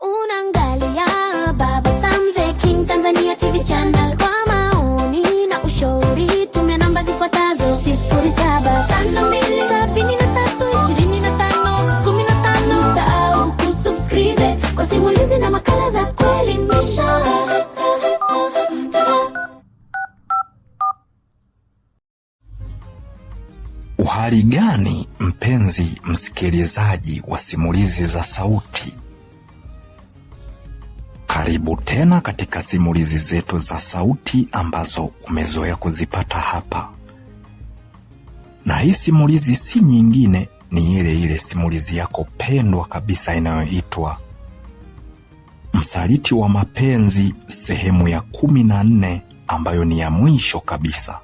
Unaangalia Baba Sam the King Tanzania TV channel. Kwa maoni na ushauri tumia namba zifuatazo: 0752732515. Usisahau kusubscribe kwa simulizi na makala za kuelimisha. Uhali gani mpenzi msikilizaji wa simulizi za sauti? Karibu tena katika simulizi zetu za sauti ambazo umezoea kuzipata hapa. Na hii simulizi si nyingine, ni ile simulizi yako pendwa kabisa inayoitwa Msaliti wa Mapenzi sehemu ya 14, ambayo ni ya mwisho kabisa.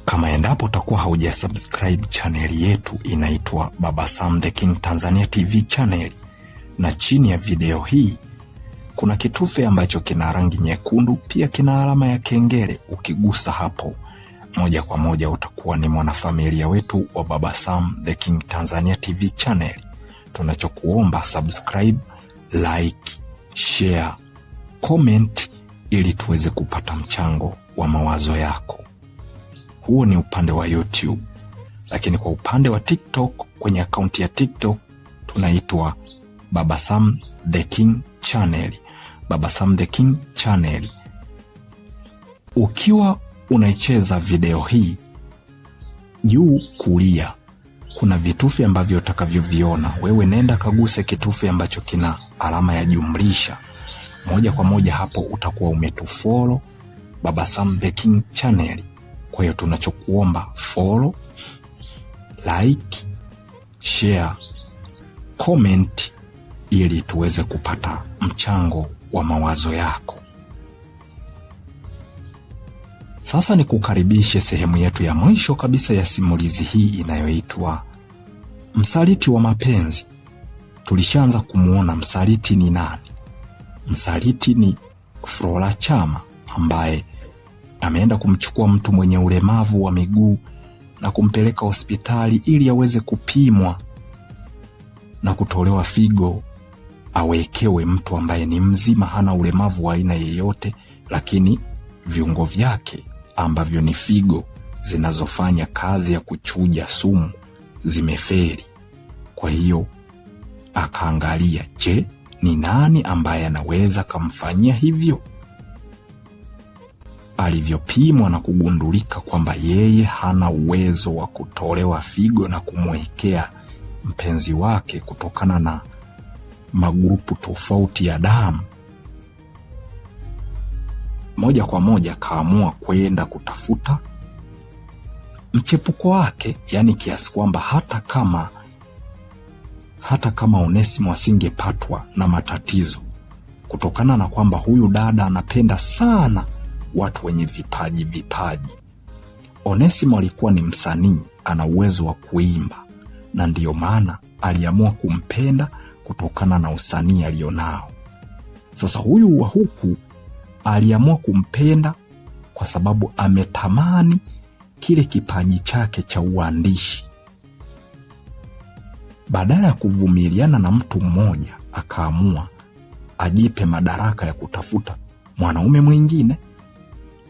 Kama endapo utakuwa haujasubscribe channel yetu inaitwa Baba Sam the King Tanzania TV channel, na chini ya video hii kuna kitufe ambacho kina rangi nyekundu, pia kina alama ya kengele. Ukigusa hapo moja kwa moja utakuwa ni mwanafamilia wetu wa Baba Sam the King Tanzania TV channel. Tunachokuomba subscribe, like, share, comment ili tuweze kupata mchango wa mawazo yako. Huo ni upande wa YouTube. Lakini kwa upande wa TikTok, kwenye akaunti ya TikTok tunaitwa Baba Sam the King channel. Baba Sam the King channel. Ukiwa unaicheza video hii, juu kulia kuna vitufe ambavyo utakavyoviona. Wewe nenda kaguse kitufe ambacho kina alama ya jumlisha. Moja kwa moja hapo utakuwa umetufollow Baba Sam the King channel. Kwa hiyo tunachokuomba follow, like, share, comment ili tuweze kupata mchango wa mawazo yako. Sasa ni kukaribishe sehemu yetu ya mwisho kabisa ya simulizi hii inayoitwa Msaliti wa Mapenzi. Tulishaanza kumuona msaliti ni nani. Msaliti ni Flora Chama, ambaye ameenda kumchukua mtu mwenye ulemavu wa miguu na kumpeleka hospitali ili aweze kupimwa na kutolewa figo awekewe mtu ambaye ni mzima, hana ulemavu wa aina yeyote, lakini viungo vyake ambavyo ni figo zinazofanya kazi ya kuchuja sumu zimefeli. Kwa hiyo akaangalia, je, ni nani ambaye anaweza kumfanyia hivyo? Alivyopimwa na kugundulika kwamba yeye hana uwezo wa kutolewa figo na kumwekea mpenzi wake kutokana na magrupu tofauti ya damu, moja kwa moja kaamua kwenda kutafuta mchepuko wake, yani kiasi kwamba hata kama Onesimo asingepatwa na matatizo, kutokana na kwamba huyu dada anapenda sana watu wenye vipaji. Onesimo alikuwa ni msanii, ana uwezo wa kuimba, na ndiyo maana aliamua kumpenda kutokana na usanii alionao. Sasa huyu wa huku aliamua kumpenda kwa sababu ametamani kile kipaji chake cha uandishi. Badala ya kuvumiliana na mtu mmoja, akaamua ajipe madaraka ya kutafuta mwanaume mwingine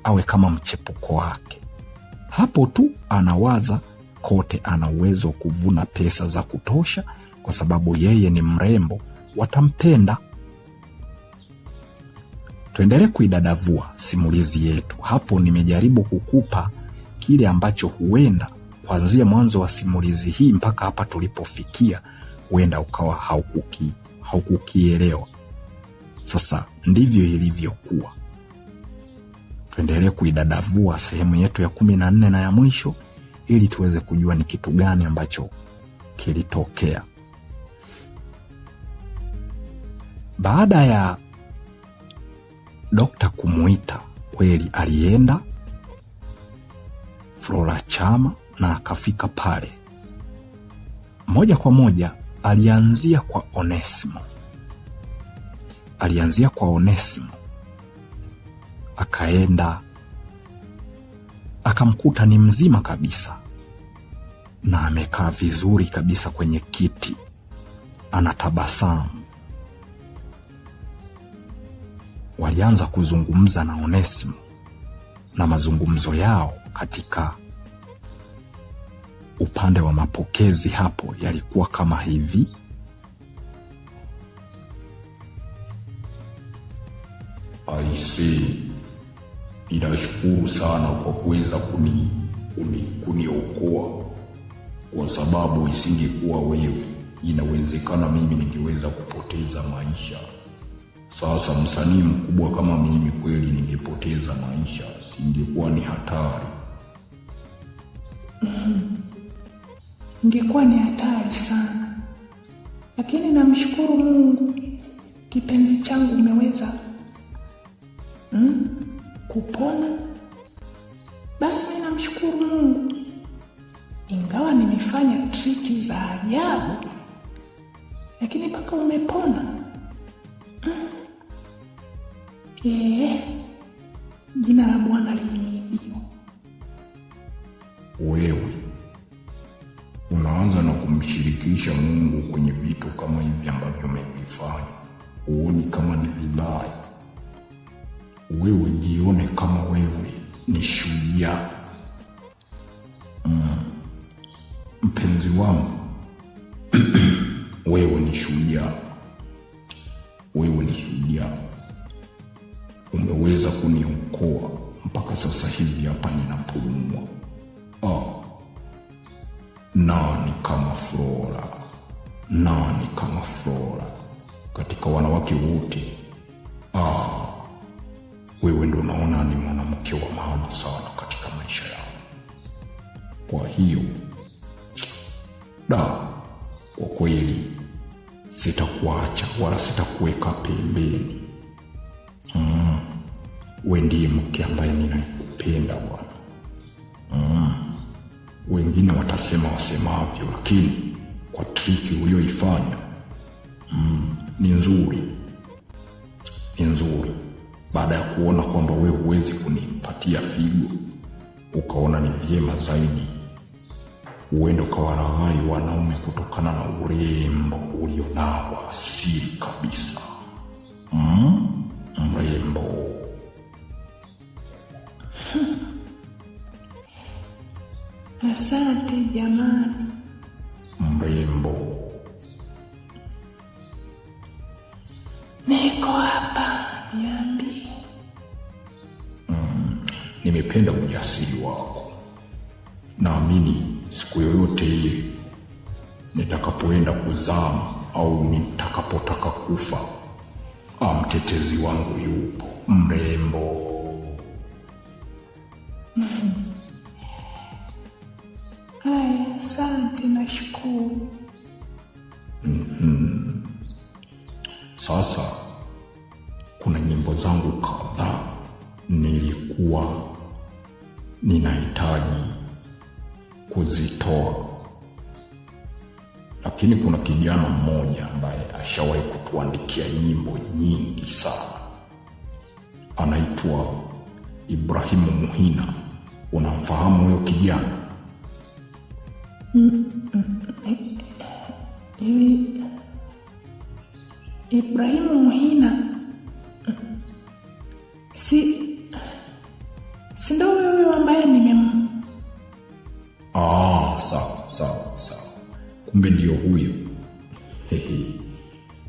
awe kama mchepuko wake. Hapo tu anawaza kote ana uwezo wa kuvuna pesa za kutosha, kwa sababu yeye ni mrembo, watampenda. Tuendelee kuidadavua simulizi yetu. Hapo nimejaribu kukupa kile ambacho huenda kuanzia mwanzo wa simulizi hii mpaka hapa tulipofikia huenda ukawa haukukielewa. Sasa ndivyo ilivyokuwa. Tuendelee kuidadavua sehemu yetu ya 14 na ya mwisho ili tuweze kujua ni kitu gani ambacho kilitokea. Baada ya dokta kumuita, kweli alienda Flora Chama na akafika pale. Moja kwa moja alianzia kwa Onesimo. Akaenda akamkuta ni mzima kabisa na amekaa vizuri kabisa kwenye kiti. anatabasamu. Walianza kuzungumza na Onesimo, na mazungumzo yao katika upande wa mapokezi hapo yalikuwa kama hivi: Aise, ninashukuru sana kwa kuweza kuniokoa, kwa sababu isingekuwa wewe, inawezekana mimi ningeweza kupoteza maisha. Sasa msanii mkubwa kama mimi kweli ningepoteza maisha, singekuwa ni hatari. Ingekuwa ni hatari sana, lakini namshukuru Mungu, kipenzi changu umeweza kupona. Basi mimi namshukuru Mungu, ingawa nimefanya triki za ajabu, lakini mpaka umepona. Jina la Bwana lihimidiwe. Wewe unaanza na kumshirikisha Mungu kwenye vitu kama hivi ambavyo umevifanya. Uone kama ni vibaya. Wewe jione kama wewe ni shujaa. Mpenzi wangu, wewe ni shujaa. Wewe ni shujaa. Umeweza kuniokoa mpaka sasa hivi hapa ninapumua. Nani kama Flora? Nani kama Flora? Katika wanawake wote, wewe ndo naona ni mwanamke wa maana sana katika maisha yangu. Kwa hiyo, kwa kweli sitakuacha wala sitakuweka pembeni. Wewe ndiye mke ambaye ninakupenda bwana. Wengine watasema wasemavyo, lakini kwa triki uliyoifanya ni nzuri. Ni nzuri. Baada ya kuona kwamba wewe huwezi kunipatia figo, ukaona ni vyema zaidi uende ukawalaghai wanaume kutokana na urembo ulionao asili kabisa. Mrembo. Asante jamani. Mrembo. Niko hapa, niambie. Nimependa ujasiri wako. Naamini siku yoyote ile nitakapoenda kuzama au nitakapotaka kufa, mtetezi wangu yupo. Mrembo. Haya, asante, nashukuru. Sasa kuna nyimbo zangu kadhaa nilikuwa ninahitaji kuzitoa, lakini kuna kijana mmoja ambaye ashawahi kutuandikia nyimbo nyingi sana. Anaitwa Ibrahimu Muhina. Unamfahamu huyo kijana? Ibrahimu Muhina? Si ndo huyo ambaye Sawa. Kumbe ndio huyo.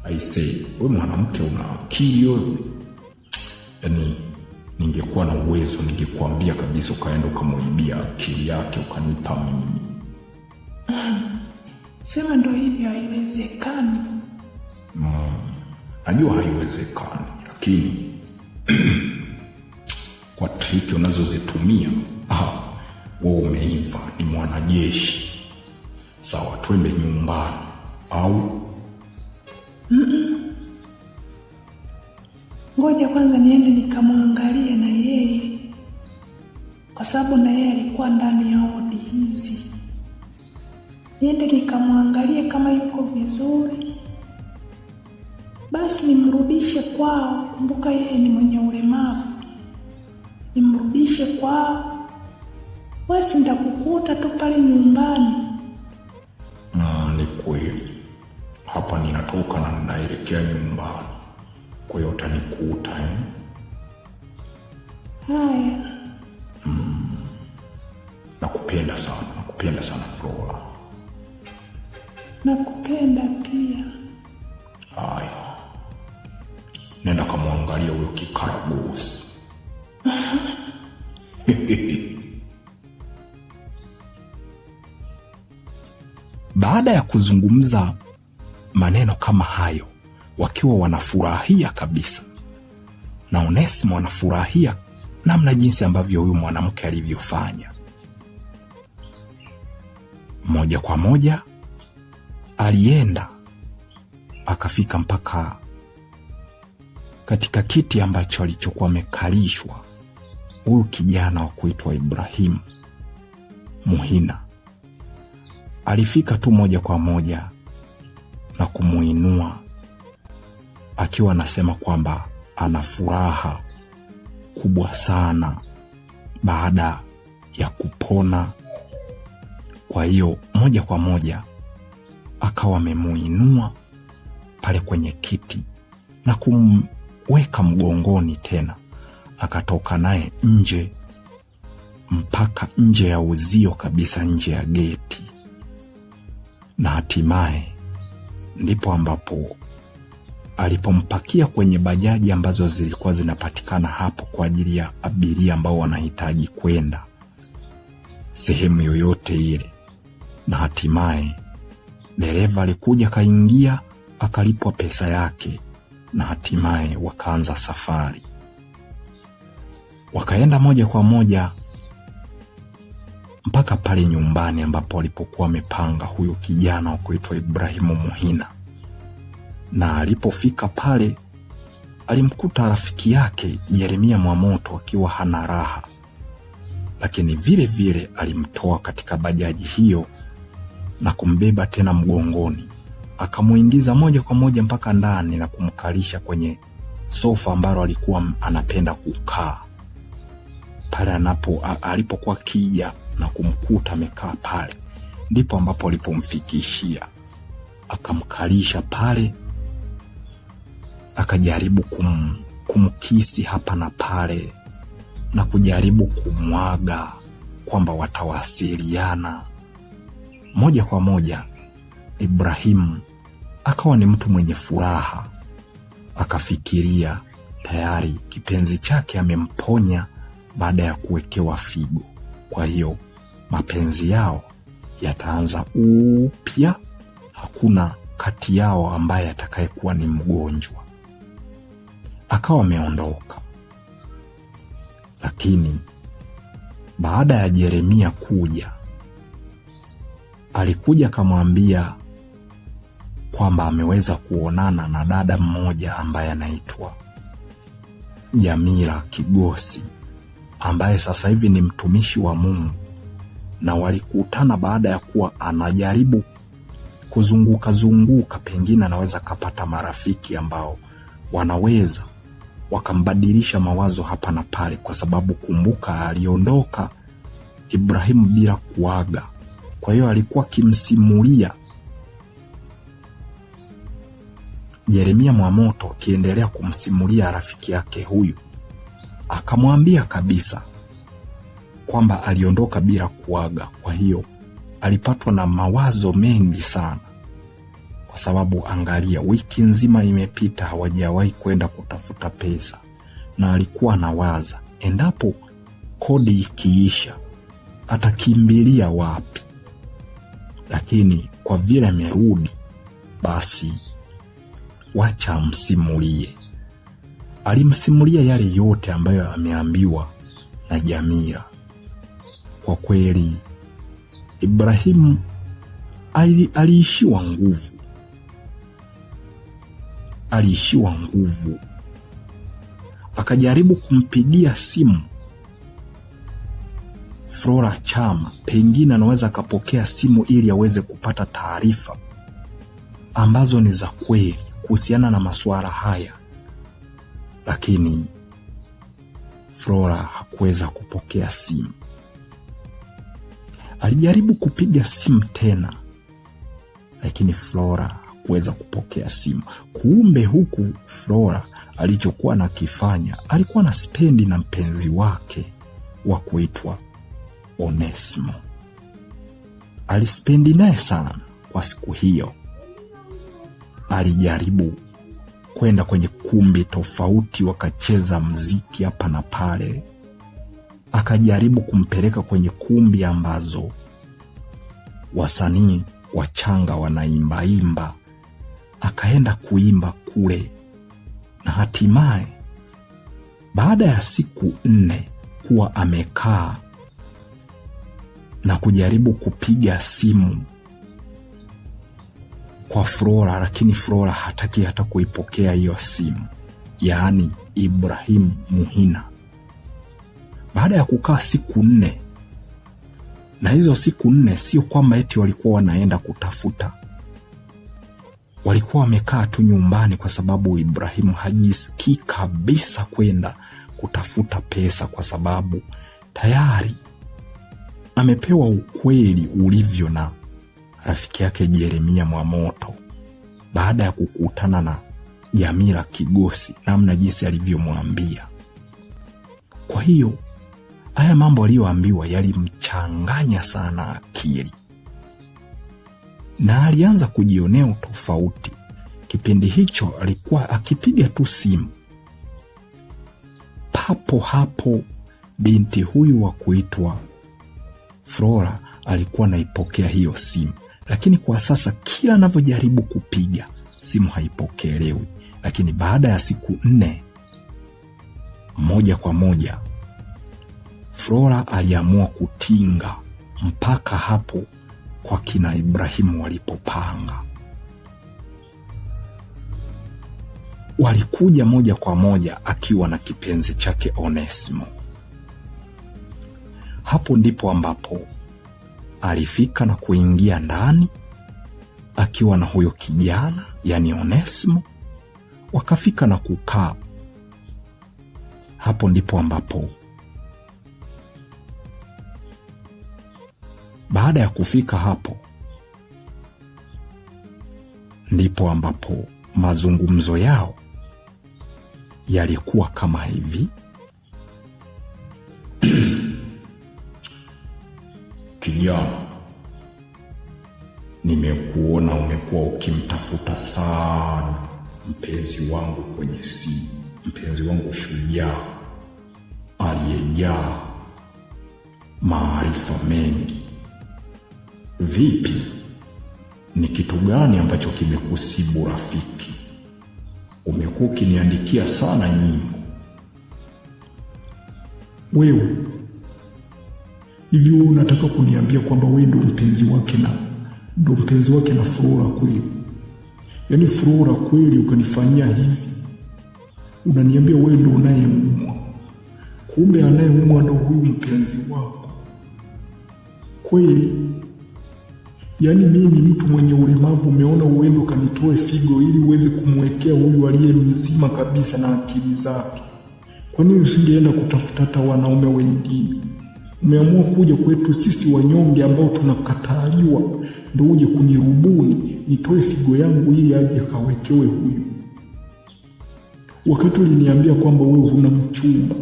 I say, wewe mwanamke una akili wewe. Yaani ningekuwa na uwezo ningekuambia kabisa ukaenda ukamuibia akili yake ukanipa mimi. Sema ndo hivyo, haiwezekani. Najua haiwezekani, lakini kwa triki unazozitumia, wewe umeiva, ni mwanajeshi. Sawa, twende nyumbani au? Ngoja kwanza niende nikamwangalie na yeye, kwa sababu na yeye alikuwa ndani ya odi hizi. Niende nikamwangalie kama yuko vizuri, basi nimrudishe kwao. Kumbuka yeye ni mwenye ulemavu, nimrudishe kwao. Basi nitakukuta tu pale nyumbani. Ni kweli. hapa ninatoka na ninaelekea nyumbani. Kwa hiyo utanikuta Haya. Nakupenda sana Flora. Nakupenda pia. Haya, nenda kamwangalia huyo kikaragosi. Baada ya kuzungumza maneno kama hayo, wakiwa wanafurahia kabisa, na Onesimo wanafurahia namna jinsi ambavyo huyu mwanamke alivyofanya, moja kwa moja alienda akafika mpaka katika kiti ambacho alichokuwa amekalishwa huyu kijana wa kuitwa Ibrahim Muhina. Alifika tu moja kwa moja na kumuinua, akiwa anasema kwamba ana furaha kubwa sana baada ya kupona. Kwa hiyo moja kwa moja akawa amemuinua pale kwenye kiti na kumweka mgongoni tena, akatoka naye nje mpaka nje ya uzio kabisa, nje ya geti, na hatimaye ndipo ambapo alipompakia kwenye bajaji ambazo zilikuwa zinapatikana hapo kwa ajili ya abiria ambao wanahitaji kwenda sehemu yoyote ile. Na hatimaye dereva alikuja, kaingia, akalipwa pesa yake, na hatimaye wakaanza safari. Wakaenda moja kwa moja mpaka pale nyumbani ambapo alipokuwa amepanga huyo kijana wa kuitwa Ibrahimu Muhina. Na alipofika pale, alimkuta rafiki yake Jeremia Mwamoto akiwa hana raha, lakini vile vile alimtoa katika bajaji hiyo na kumbeba tena mgongoni, akamuingiza moja kwa moja mpaka ndani na kumkalisha kwenye sofa ambalo alikuwa anapenda kukaa pale. Alipokuwa kija na kumkuta amekaa pale, ndipo ambapo alipomfikishia, akamkalisha pale, akajaribu kumkisi hapa na pale na kujaribu kumwaga kwamba watawasiliana. Moja kwa moja Ibrahim akawa ni mtu mwenye furaha, akafikiria tayari kipenzi chake amemponya baada ya kuwekewa figo. Kwa hiyo mapenzi yao yataanza upya, hakuna kati yao ambaye atakayekuwa ni mgonjwa. Akawa ameondoka, lakini baada ya Jeremia kuja, alikuja akamwambia kwamba ameweza kuonana na dada mmoja ambaye anaitwa Jamila Kigosi, ambaye sasa hivi ni mtumishi wa Mungu, na walikutana baada ya kuwa anajaribu kuzunguka, pengine anaweza kapata marafiki ambao wanaweza wakambadilisha mawazo hapa na pale, kwa sababu kumbuka, aliondoka Ibrahimu bila kuaga. Kwa hiyo alikuwa akimsimulia Jeremia Mwamoto, akiendelea kumsimulia rafiki yake huyu, akamwambia kabisa kwamba aliondoka bila kuaga. Kwa hiyo alipatwa na mawazo mengi sana, kwa sababu angalia, wiki nzima imepita hawajawahi kwenda kutafuta pesa, na alikuwa anawaza endapo kodi ikiisha atakimbilia wapi. Lakini kwa vile amerudi, basi wacha msimulie. Alimsimulia yale yote ambayo ameambiwa na Jamila. Kwa kweli Ibrahimu aliishiwa nguvu. Akajaribu kumpigia simu Flora Chama, pengine anaweza akapokea simu ili aweze kupata taarifa ambazo ni za kweli kuhusiana na masuala haya, lakini Flora hakuweza kupokea simu. Alijaribu kupiga simu tena, lakini Flora kuweza kupokea simu. Kumbe huku Flora alichokuwa nakifanya, alikuwa na spendi na mpenzi wake wa kuitwa Onesmo. Alispendi naye sana kwa siku hiyo. Alijaribu kwenda kwenye kumbi tofauti, wakacheza mziki hapa na pale. Akajaribu kumpeleka kwenye kumbi ambazo wasanii wachanga wanaimba. Akaenda kuimba kule, na hatimaye baada ya siku 4 kuwa amekaa na kujaribu kupiga simu kwa Flora, lakini Flora hataki hata kuipokea hiyo simu, yaani Ibrahim Muhina. Baada ya kukaa siku 4, na hizo siku 4 sio kwamba eti walikuwa wanaenda kutafuta, walikuwa wamekaa tu nyumbani, kwa sababu Ibrahim hajisikii kabisa kwenda kutafuta pesa, kwa sababu tayari amepewa ukweli ulivyo na rafiki yake Jeremia Mwamoto, baada ya kukutana na Jamila Kigosi, namna jinsi alivyomwambia. Kwa hiyo haya mambo aliyoambiwa yalimchanganya sana akili, na alianza kujionea utofauti. Kipindi hicho alikuwa akipiga tu simu, papo hapo binti huyu wa kuitwa Flora alikuwa naipokea hiyo simu. Lakini kwa sasa kila anavyojaribu kupiga simu haipokelewi. Lakini baada ya siku 4, moja kwa moja Flora aliamua kutinga mpaka hapo kwa kina Ibrahimu walipopanga. Walikuja moja kwa moja akiwa na kipenzi chake Onesmo. Hapo ndipo ambapo alifika na kuingia ndani akiwa na huyo kijana, yani Onesmo. Wakafika na kukaa. Hapo ndipo ambapo baada ya kufika hapo ndipo ambapo mazungumzo yao yalikuwa kama hivi. Kijana, nimekuona umekuwa ukimtafuta sana mpenzi wangu kwenye simu, mpenzi wangu shujaa aliyejaa maarifa mengi. Vipi? Ni kitu gani ambacho kimekusibu rafiki? Umekuwa ukiniandikia sana nyimbo. Wewe hivyo unataka kuniambia kwamba wewe ndo mpenzi wake na Flora kweli? Yaani Flora kweli ukanifanyia hivi? Unaniambia wewe ndo unayeumwa? Kumbe anayeumwa ndo huyu mpenzi wako kweli? Yaani mimi ni mtu mwenye ulemavu, umeona uende ukanitoe figo ili uweze kumwekea huyu aliye mzima kabisa na akili zake? Kwa nini usingeenda kutafuta hata wanaume wengine? Umeamua kuja kwetu sisi wanyonge ambao tunakataliwa ndio uje kunirubuni nitoe figo yangu ili aje kawekewe huyu, wakati uliniambia kwamba wewe huna mchumba,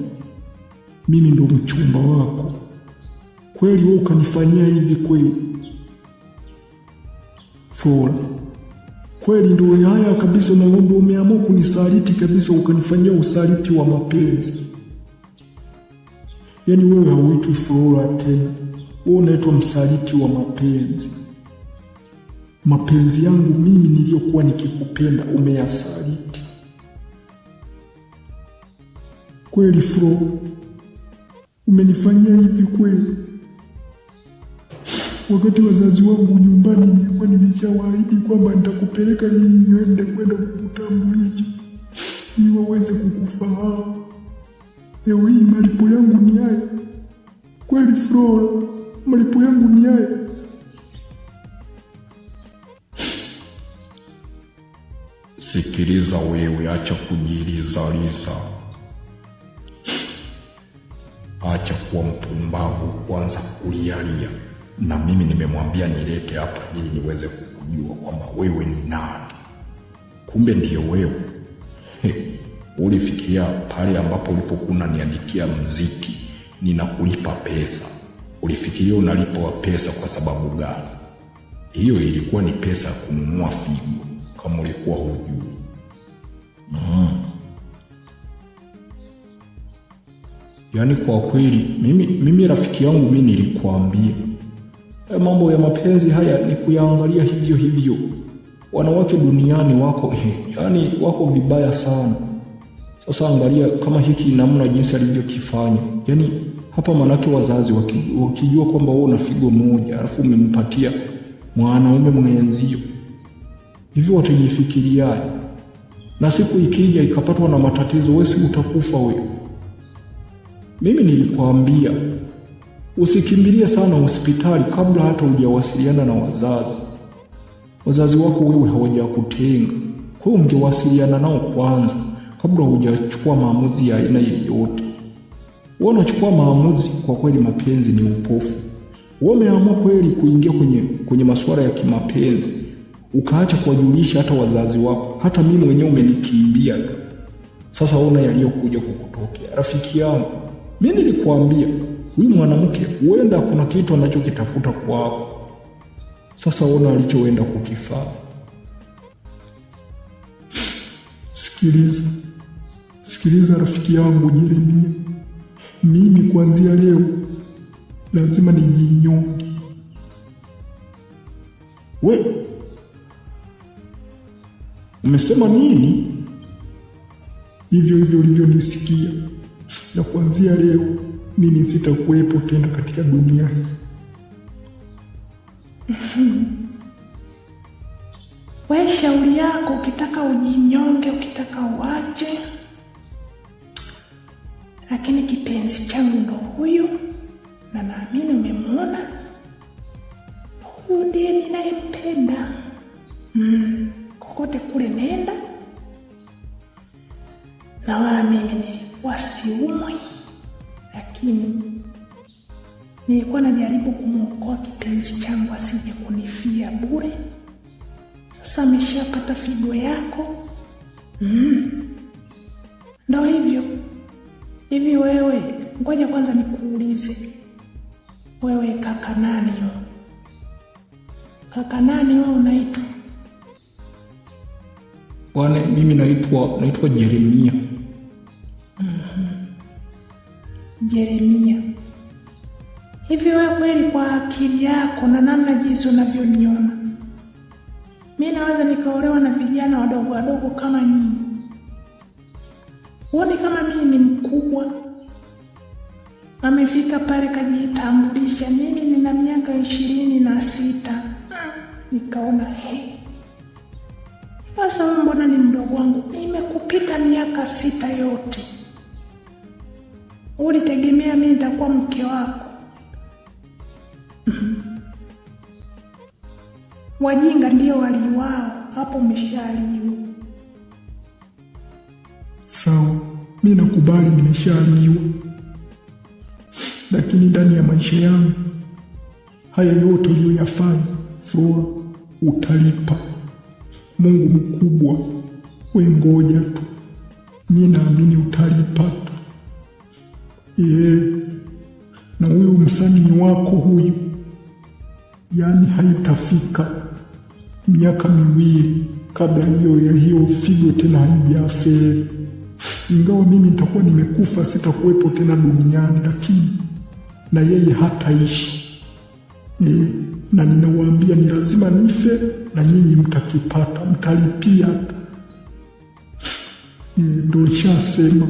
mimi ndo mchumba wako. Kweli wewe ukanifanyia hivi kweli Flora? Kweli ndio haya kabisa, na ndio umeamua kunisaliti kabisa, ukanifanyia usaliti wa mapenzi. Yaani wewe hauitwi Flora tena, wewe unaitwa msaliti wa mapenzi. Mapenzi yangu mimi niliyokuwa nikikupenda umeyasaliti kweli Flora? Umenifanyia hivi kweli? Wakati wazazi wangu nyumbani nilikuwa nimeshawaahidi kwamba nitakupeleka ili niende kwenda kukutambulisha ili waweze kukufahamu. Leo hii malipo yangu ni haya kweli Flora? Malipo yangu ni haya? Sikiliza wewe, acha kujilizaliza, acha kuwa mpumbavu, kwanza kulialia. Na mimi nimemwambia nilete hapa ili niweze kukujua kwamba wewe ni nani. Kumbe ndiyo wewe. Ulifikiria pale ambapo ulipokuwa unaniandikia muziki ninakulipa pesa, ulifikiria unalipwa pesa kwa sababu gani? Hiyo ilikuwa ni pesa ya kununua figo, kama ulikuwa hujui. Yaani kwa kweli mimi rafiki yangu, mimi nilikwambia mambo ya mapenzi haya ni kuyaangalia hivyo hivyo. Wanawake duniani wako yaani wako vibaya sana. Sasa angalia kama hiki namna jinsi alivyokifanya. Yaani hapa manake wazazi wakijua kwamba wewe una figo moja alafu umempatia mwanaume mwenzio, hivyo watajifikiriaje? Na siku ikija ikapatwa na matatizo, wewe si utakufa wewe? Mimi nilikwambia usikimbilie sana hospitali kabla hata hujawasiliana na wazazi. Wazazi wako wewe hawajakutenga, kwa hiyo ungewasiliana nao kwanza kabla hujachukua maamuzi ya aina yoyote. Wewe unachukua maamuzi, kwa kweli mapenzi ni upofu. Wewe umeamua kweli kuingia kwenye masuala ya kimapenzi, ukaacha kuwajulisha hata wazazi wako. Hata mimi mwenyewe umenikimbia tu. Sasa ona yaliyokuja kukutokea. Rafiki yangu, mimi nilikwambia huyu mwanamke huenda kuna kitu anachokitafuta kwako. Sasa ona alichoenda kukifanya. Sikiliza rafiki yangu Jeremia, mimi kuanzia leo lazima nijinyonge. We, umesema nini? Hivyo ulivyonisikia. Na kuanzia leo mimi sitakuwepo tena katika dunia hii. We shauri yako, ukitaka ujinyonge, ukitaka uache. Lakini kipenzi changu ndo huyu, na naamini umemwona. Huyu ndiye ninayempenda. Kokote kule nenda. Na wala mimi nilikuwa siumwi, lakini nilikuwa najaribu kumwokoa kipenzi changu asije kunifia bure. Sasa ameshapata figo yako. Ndo hivyo. Hivi wewe, ngoja kwanza nikuulize. Wewe kaka nani yo? Kaka nani wewe unaitwa? Bwana, mimi naitwa Jeremia. Jeremia. Hivi wewe kweli kwa akili yako na namna jinsi unavyoniona, mimi naweza nikaolewa na vijana wadogo wadogo kama nyinyi? Uone kama mimi ni mkubwa. Amefika pale kajitambulisha, mimi nina miaka 26. Nikaona sasa wewe mbona ni mdogo wangu? Nimekupita miaka 6 yote. Ulitegemea mimi nitakuwa mke wako? Wajinga ndio waliwao, hapo umeshaliwa. Sawa, mimi nakubali nimeshaliwa. Lakini ndani ya maisha yangu haya yote uliyoyafanya, Flora, utalipa. Mungu mkubwa, we ngoja tu. Mimi naamini utalipa tu. Na huyu msanii wako huyu, yani haitafika miaka 2 kabla hiyo figo tena haijafeli. Ingawa mimi nitakuwa nimekufa, sitakuwepo tena duniani, lakini na yeye hataishi. Na ninawaambia ni lazima nife, na nyinyi mtakipata, mtalipia tu. Ndio nishasema.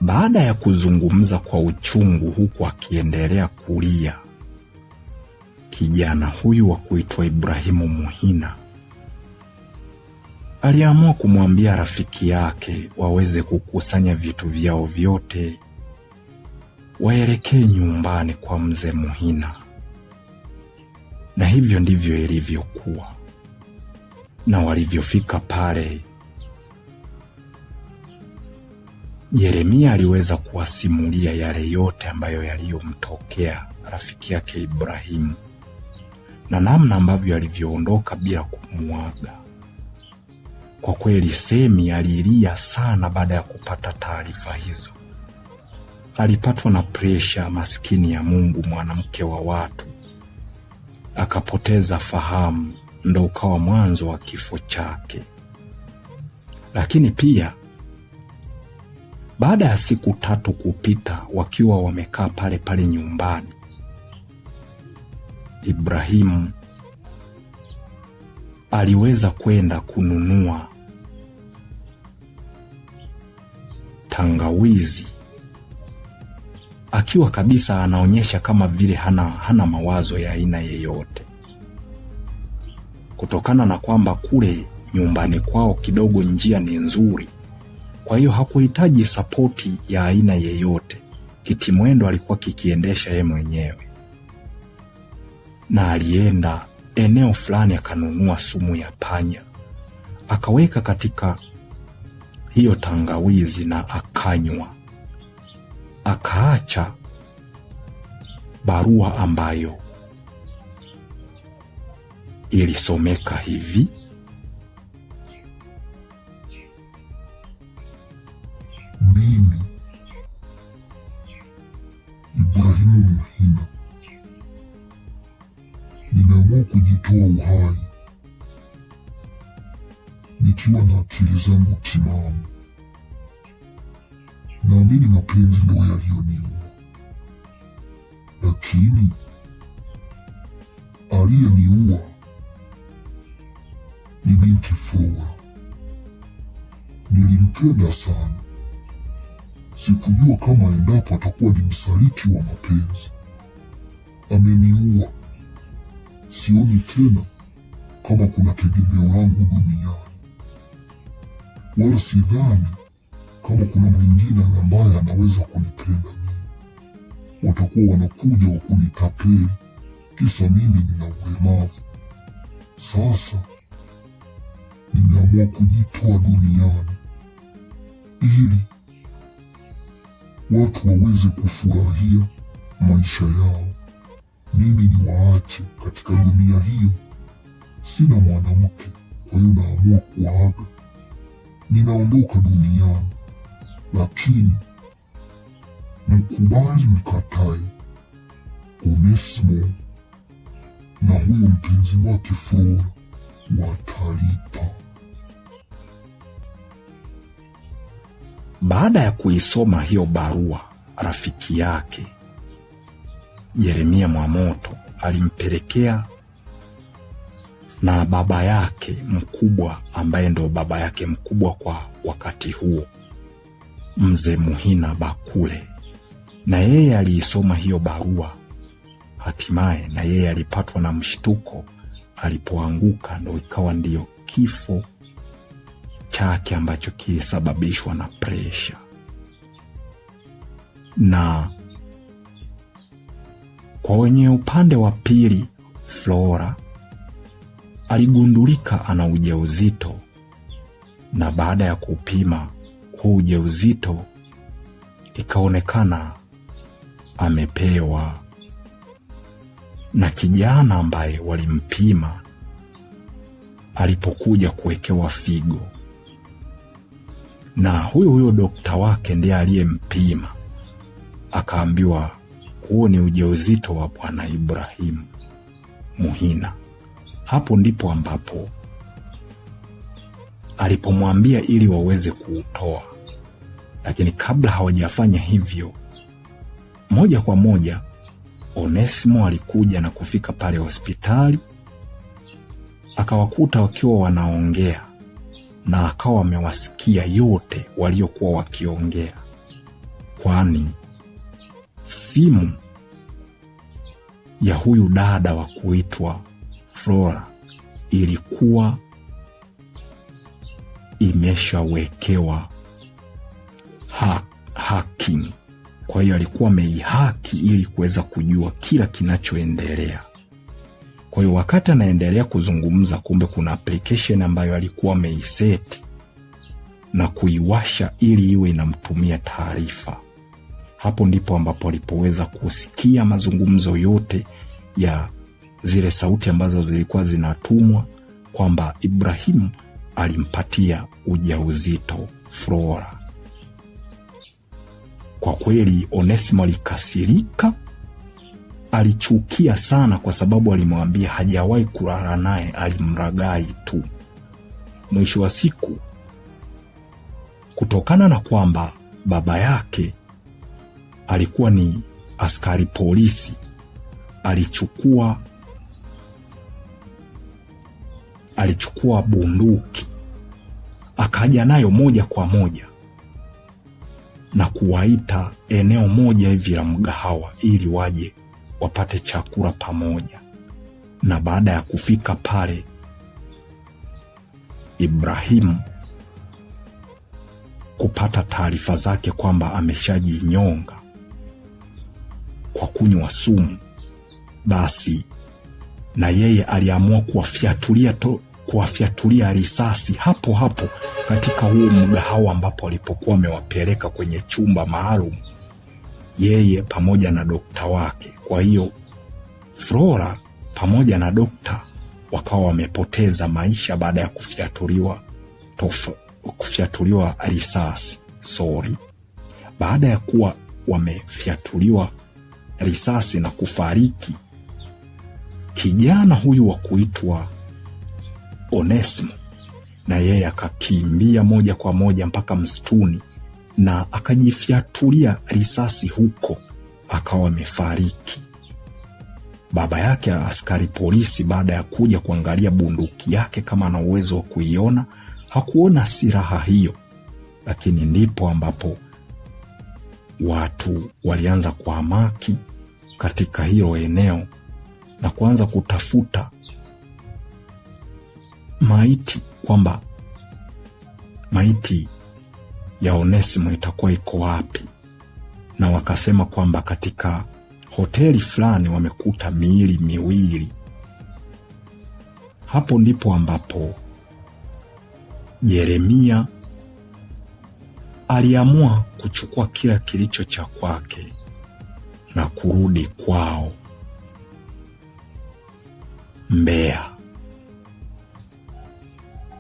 Baada ya kuzungumza kwa uchungu huku akiendelea kulia, kijana huyu wa kuitwa Ibrahimu Muhina aliamua kumwambia rafiki yake waweze kukusanya vitu vyao vyote waelekee nyumbani kwa mzee Muhina. Na hivyo ndivyo ilivyokuwa. Na walivyofika pale, Yeremia aliweza kuwasimulia yale yote ambayo yaliyomtokea rafiki yake Ibrahimu na namna ambavyo alivyoondoka bila kumuaga. Kwa kweli Semi alilia sana baada ya kupata taarifa hizo. Alipatwa na presha, maskini ya Mungu, mwanamke wa watu. Akapoteza fahamu, ndo ukawa mwanzo wa kifo chake. Lakini pia baada ya siku 3 kupita wakiwa wamekaa pale pale nyumbani, Ibrahimu aliweza kwenda kununua tangawizi, akiwa kabisa anaonyesha kama vile hana mawazo ya aina yeyote, kutokana na kwamba kule nyumbani kwao kidogo njia ni nzuri. Kwa hiyo hakuhitaji sapoti ya aina yeyote. Kitimwendo alikuwa kikiendesha yeye mwenyewe. Na alienda eneo fulani akanunua sumu ya panya, akaweka katika hiyo tangawizi na akanywa. Akaacha barua ambayo ilisomeka hivi: mimi Ibrahimu Muhina nimeamua kujitoa uhai nikiwa na akili zangu timamu. Naamini mapenzi ndio yaliyoniua, lakini aliyeniua ni binti Flora. Nilimpenda sana. Sikujua kama endapo atakuwa ni msaliti wa mapenzi. Ameniua. Sioni tena kama kuna tegemeo langu duniani, wala sidhani kama kuna mwingine ambaye anaweza kunipenda mimi. Watakuwa wanakuja wa kunitapeli kisa mimi nina ulemavu. Sasa nimeamua kujitoa duniani ili watu waweze kufurahia maisha yao, mimi ni waache katika dunia hiyo. Sina mwanamke, kwa hiyo naamua kuaga. Ninaondoka duniani, lakini mkubali mkatae, Onesimo na huyo mpenzi wake Flora watalipa. Baada ya kuisoma hiyo barua, rafiki yake Yeremia Mwamoto alimpelekea na baba yake mkubwa, ambaye ndo baba yake mkubwa kwa wakati huo, Mzee Muhina Bakule. Na yeye aliisoma hiyo barua. Hatimaye na yeye alipatwa na mshtuko alipoanguka, ndo ikawa ndiyo kifo chake ambacho kilisababishwa na presha. Na kwa wenye upande wa pili, Flora aligundulika ana ujauzito, na baada ya kupima huu ujauzito ikaonekana amepewa na kijana ambaye walimpima alipokuja kuwekewa figo. Na huyo dokta wake ndiye aliyempima, akaambiwa huo ni ujauzito wa Bwana Ibrahimu Muhina. Hapo ndipo ambapo alipomwambia ili waweze kuutoa, lakini kabla hawajafanya hivyo, moja kwa moja Onesimo alikuja na kufika pale hospitali, akawakuta wakiwa wanaongea, na akawa amewasikia yote waliokuwa wakiongea, kwani simu ya huyu dada wa kuitwa Flora ilikuwa imeshawekewa hacking. Kwa hiyo alikuwa ameihaki ili kuweza kujua kila kinachoendelea. Kwa hiyo wakati anaendelea kuzungumza, kumbe kuna application ambayo alikuwa ameiseti na kuiwasha ili iwe inamtumia taarifa. Hapo ndipo ambapo alipoweza kusikia mazungumzo yote ya zile sauti ambazo zilikuwa zinatumwa kwamba Ibrahimu alimpatia ujauzito Flora. Kwa kweli Onesimo alikasirika, alichukia sana, kwa sababu alimwambia hajawahi kulala naye, alimragai tu. Mwisho wa siku, kutokana na kwamba baba yake alikuwa ni askari polisi, alichukua bunduki akaja nayo moja kwa moja na kuwaita eneo moja hivi la mgahawa ili waje wapate chakula pamoja. Na baada ya kufika pale, Ibrahimu kupata taarifa zake kwamba ameshajinyonga kwa kunywa sumu, basi na yeye aliamua kuwafyatulia risasi hapo hapo katika huo mgahawa ambapo alipokuwa amewapeleka kwenye chumba maalum, yeye pamoja na dokta wake. Kwa hiyo Flora pamoja na dokta wakawa wamepoteza maisha baada ya kufyatuliwa risasi. Baada ya kuwa wamefyatuliwa risasi na kufariki, kijana huyu wa kuitwa Onesimo na yeye akakimbia moja kwa moja mpaka msituni na akajifyatulia risasi huko, akawa amefariki. Baba yake askari polisi, baada ya kuja kuangalia bunduki yake kama ana uwezo wa kuiona, hakuona silaha hiyo. Lakini ndipo ambapo watu walianza kuhamaki katika hilo eneo na kuanza kutafuta maiti, kwamba maiti ya Onesimo itakuwa iko wapi. Na wakasema kwamba katika hoteli fulani wamekuta miili miwili. Hapo ndipo ambapo Yeremia aliamua kuchukua kila kilicho cha kwake na kurudi kwao Mbeya,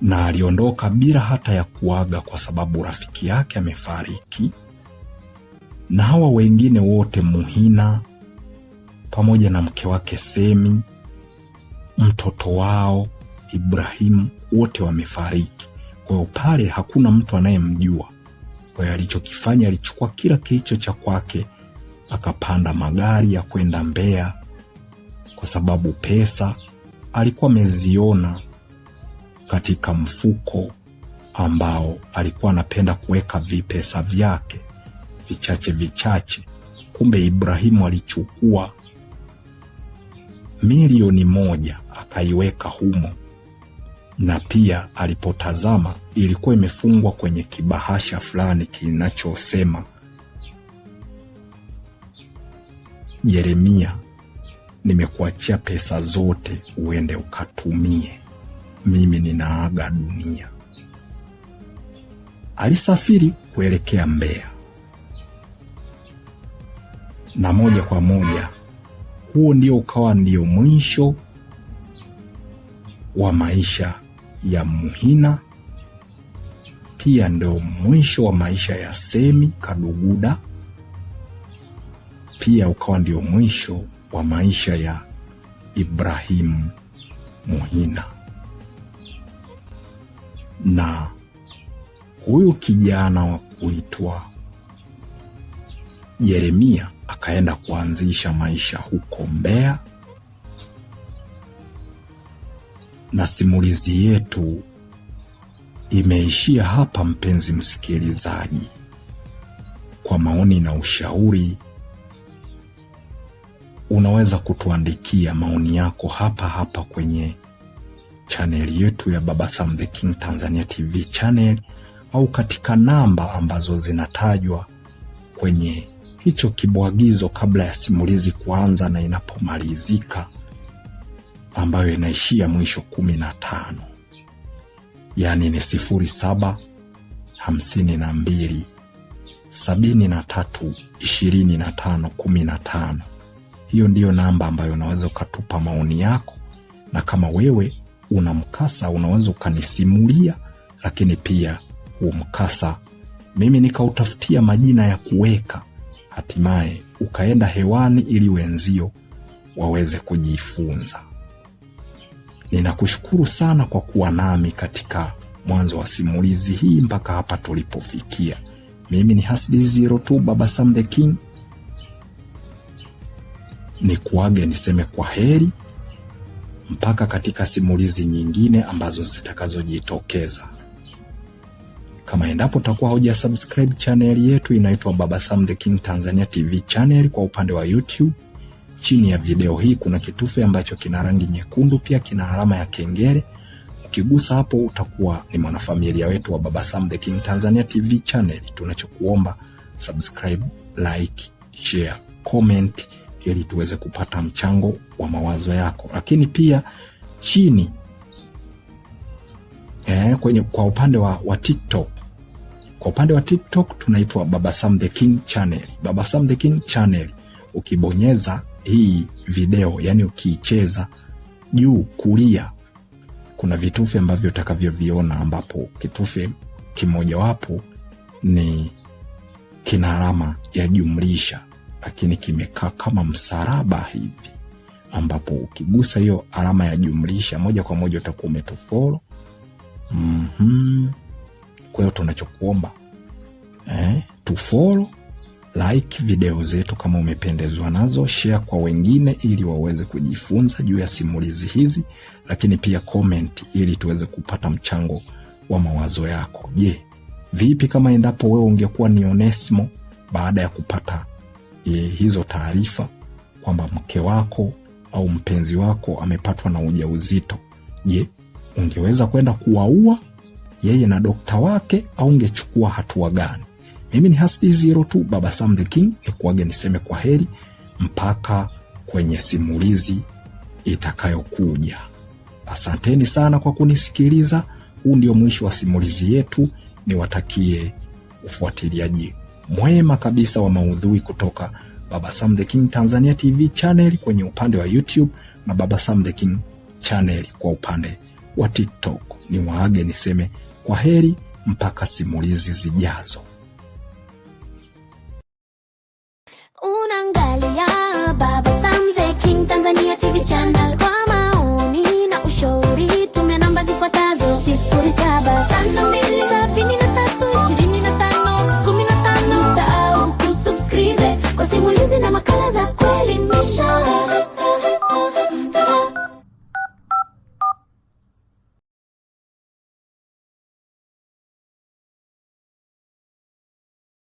na aliondoka bila hata ya kuaga, kwa sababu rafiki yake amefariki, na hawa wengine wote, Muhina pamoja na mke wake Semi, mtoto wao Ibrahimu, wote wamefariki. Kwa hiyo pale hakuna mtu anayemjua. Kwa hiyo alichokifanya, alichukua kila kilicho cha kwake, akapanda magari ya kwenda Mbeya, kwa sababu pesa alikuwa ameziona katika mfuko ambao alikuwa anapenda kuweka vipesa vyake vichache vichache. Kumbe Ibrahimu alichukua milioni 1 akaiweka humo, na pia alipotazama ilikuwa imefungwa kwenye kibahasha fulani kinachosema, Yeremia, nimekuachia pesa zote uende ukatumie, mimi ninaaga dunia. Alisafiri kuelekea Mbeya, na moja kwa moja huo ndio ukawa ndio mwisho wa maisha ya Muhina, pia ndio mwisho wa maisha ya Semi Kaduguda, pia ukawa ndio mwisho wa maisha ya Ibrahimu Muhina. Na huyu kijana wa kuitwa Yeremia akaenda kuanzisha maisha huko Mbeya, na simulizi yetu imeishia hapa. Mpenzi msikilizaji, kwa maoni na ushauri unaweza kutuandikia maoni yako hapa kwenye channel yetu ya Baba Sam the King Tanzania TV channel, au katika namba ambazo zinatajwa kwenye hicho kibwagizo kabla ya simulizi kuanza na inapomalizika, ambayo inaishia mwisho 15. Yani ni 07 52 73 25 15. Hiyo ndiyo namba ambayo unaweza ukatupa maoni yako, na kama wewe una mkasa unaweza ukanisimulia, lakini pia huo mkasa mimi nikautafutia majina ya kuweka, hatimaye ukaenda hewani ili wenzio waweze kujifunza. Ninakushukuru sana kwa kuwa nami katika mwanzo wa simulizi hii mpaka hapa tulipofikia. Mimi ni Hasdi02 Baba Sam the King. Nikuage niseme kwa heri mpaka katika simulizi nyingine ambazo zitakazojitokeza. Kama endapo utakuwa huja subscribe channel yetu inaitwa Baba Sam the King Tanzania TV channel kwa upande wa YouTube, chini ya video hii kuna kitufe ambacho kina rangi nyekundu, pia kina alama ya kengele. Ukigusa hapo utakuwa ni mwanafamilia wetu wa Baba Sam the King Tanzania TV channel. Tunachokuomba subscribe, like, share, comment ili tuweze kupata mchango wa mawazo yako. Lakini pia chini kwa upande wa TikTok. Kwa upande wa TikTok tunaitwa Baba Sam the King channel. Baba Sam the King channel. Ukibonyeza hii video, yani ukiicheza, juu kulia kuna vitufe ambavyo utakavyoviona, ambapo kitufe kimojawapo ni kina alama ya jumlisha, lakini kimekaa kama msalaba hivi, ambapo ukigusa hiyo alama ya jumlisha moja kwa moja utakuwa umetufollow. Kwa hiyo tunachokuomba tufollow, like video zetu kama umependezwa nazo, share kwa wengine ili waweze kujifunza juu ya simulizi hizi, lakini pia comment ili tuweze kupata mchango wa mawazo yako. Je, vipi kama endapo wewe ungekuwa ni Onesmo baada ya kupata hizo taarifa kwamba mke wako au mpenzi wako amepatwa na ujauzito? Je, ungeweza kwenda kuwaua yeye na dokta wake au ungechukua hatua gani? Mimi ni Hasdi02 Baba Sam the King, nikuage niseme kwa heri mpaka kwenye simulizi itakayokuja. Asanteni sana kwa kunisikiliza. Huu ndio mwisho wa simulizi yetu. Niwatakie ufuatiliaji mwema kabisa wa maudhui kutoka Baba Sam the King Tanzania TV channel kwenye upande wa YouTube na Baba Sam the King channel kwa upande wa TikTok. Niwaage niseme kwa heri mpaka simulizi zijazo.